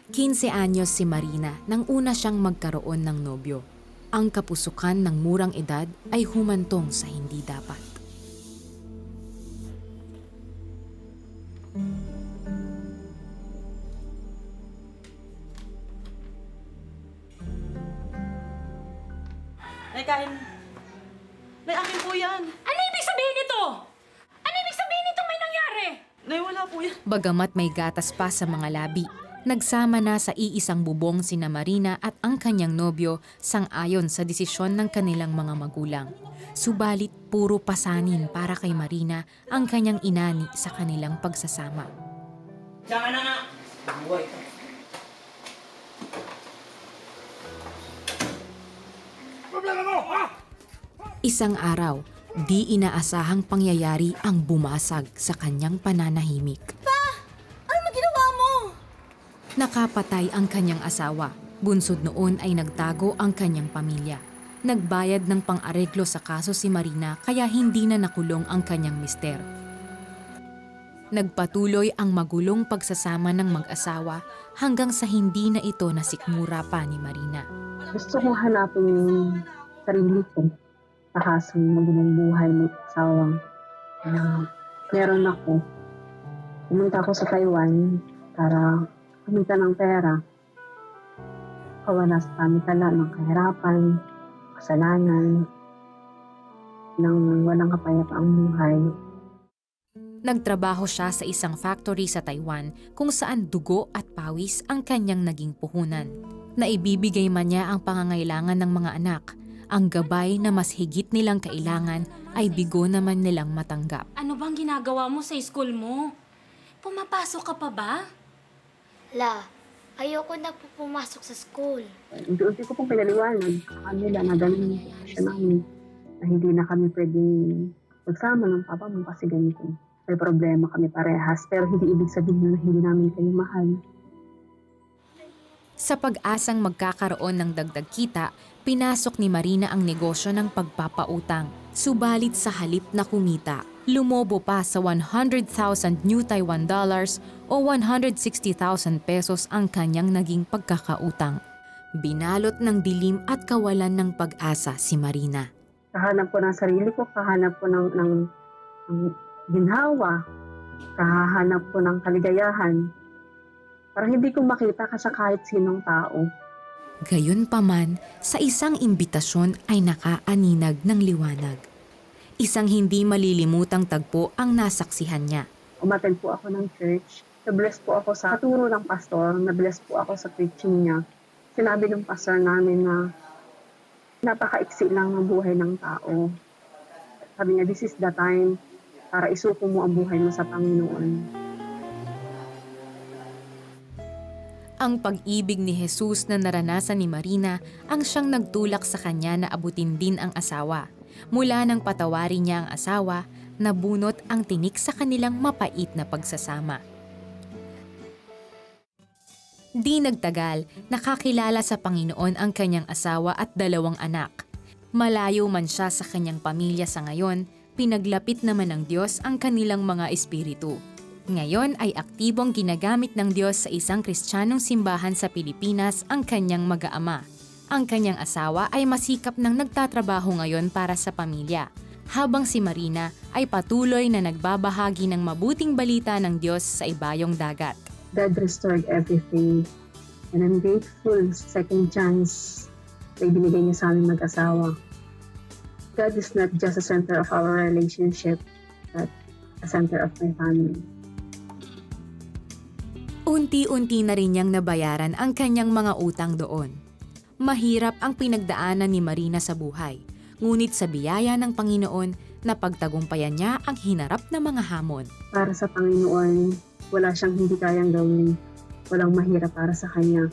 15 anyos si Marina nang una siyang magkaroon ng nobyo. Ang kapusukan ng murang edad ay humantong sa hindi dapat. Nay, kain. Nay, akin po yan. Ano ibig sabihin nito? Ano ibig sabihin nito may nangyari? Nay, wala po yan. Bagamat may gatas pa sa mga labi, nagsama na sa iisang bubong sina Marina at ang kanyang nobyo sang-ayon sa desisyon ng kanilang mga magulang. Subalit puro pasanin para kay Marina ang kanyang inani sa kanilang pagsasama. Diyan ka na nga! Buhay ka. Problema mo, ha? Isang araw, di inaasahang pangyayari ang bumasag sa kanyang pananahimik. Nakapatay ang kanyang asawa. Bunsod noon ay nagtago ang kanyang pamilya. Nagbayad ng pang-areglo sa kaso si Marina kaya hindi na nakulong ang kanyang mister. Nagpatuloy ang magulong pagsasama ng mag-asawa hanggang sa hindi na ito nasikmura pa ni Marina. Gusto kong hanapin yung sarili ko sa kasong magulong buhay ng asawa. Meron ako. Pumunta ako sa Taiwan para kumita ng pera, kawala sa pamitala ng kahirapan, kasalanan, ng walang kapayapaang buhay. Nagtrabaho siya sa isang factory sa Taiwan kung saan dugo at pawis ang kanyang naging puhunan. Naibibigay man niya ang pangangailangan ng mga anak, ang gabay na mas higit nilang kailangan ay bigo naman nilang matanggap. Ano bang ginagawa mo sa school mo? Pumapasok ka pa ba? La, ayoko na po pumasok sa school. Unti-unti ko pong pinaliwanag sa kanila na ganun siya namin. Na hindi na kami pwedeng magsama ng papa mo kasi ganito. May problema kami parehas pero hindi ibig sabihin na hindi namin kayo mahal. Sa pag-asang magkakaroon ng dagdag kita, pinasok ni Marina ang negosyo ng pagpapautang. Subalit sa halip na kumita, lumobo pa sa 100,000 New Taiwan dollars o 160,000 pesos ang kanyang naging pagkakautang. Binalot ng dilim at kawalan ng pag-asa si Marina. Kahanap ko ng sarili ko, kahanap ko ng ginhawa, kahanap ko ng kaligayahan. Para hindi ko makita ka sa kahit sinong tao. Gayunpaman, sa isang imbitasyon ay nakaaninag ng liwanag. Isang hindi malilimutang tagpo ang nasaksihan niya. Umattend po ako ng church. Na-bless po ako sa turo ng pastor. Na-bless po ako sa preaching niya. Sinabi ng pastor namin na napakaiksi lang ng buhay ng tao. Sabi niya, this is the time para isuko mo ang buhay mo sa Panginoon. Ang pag-ibig ni Jesus na naranasan ni Marina ang siyang nagtulak sa kanya na abutin din ang asawa. Mula nang patawarin niya ang asawa, nabunot ang tinik sa kanilang mapait na pagsasama. Di nagtagal, nakakilala sa Panginoon ang kanyang asawa at 2 anak. Malayo man siya sa kanyang pamilya sa ngayon, pinaglapit naman ng Diyos ang kanilang mga espiritu. Ngayon ay aktibong ginagamit ng Diyos sa isang Kristiyanong simbahan sa Pilipinas ang kanyang mag-aama. Ang kanyang asawa ay masikap nang nagtatrabaho ngayon para sa pamilya, habang si Marina ay patuloy na nagbabahagi ng mabuting balita ng Diyos sa ibayong dagat. God restored everything. And I'm grateful sa second chance na ibinigay niya sa aming mag-asawa. God is not just a center of our relationship, but a center of my family. Unti-unti na rin niyang nabayaran ang kanyang mga utang doon. Mahirap ang pinagdaanan ni Marina sa buhay, ngunit sa biyaya ng Panginoon, napagtagumpayan niya ang hinarap na mga hamon. Para sa Panginoon, wala siyang hindi kayang gawin. Walang mahirap para sa Kanya.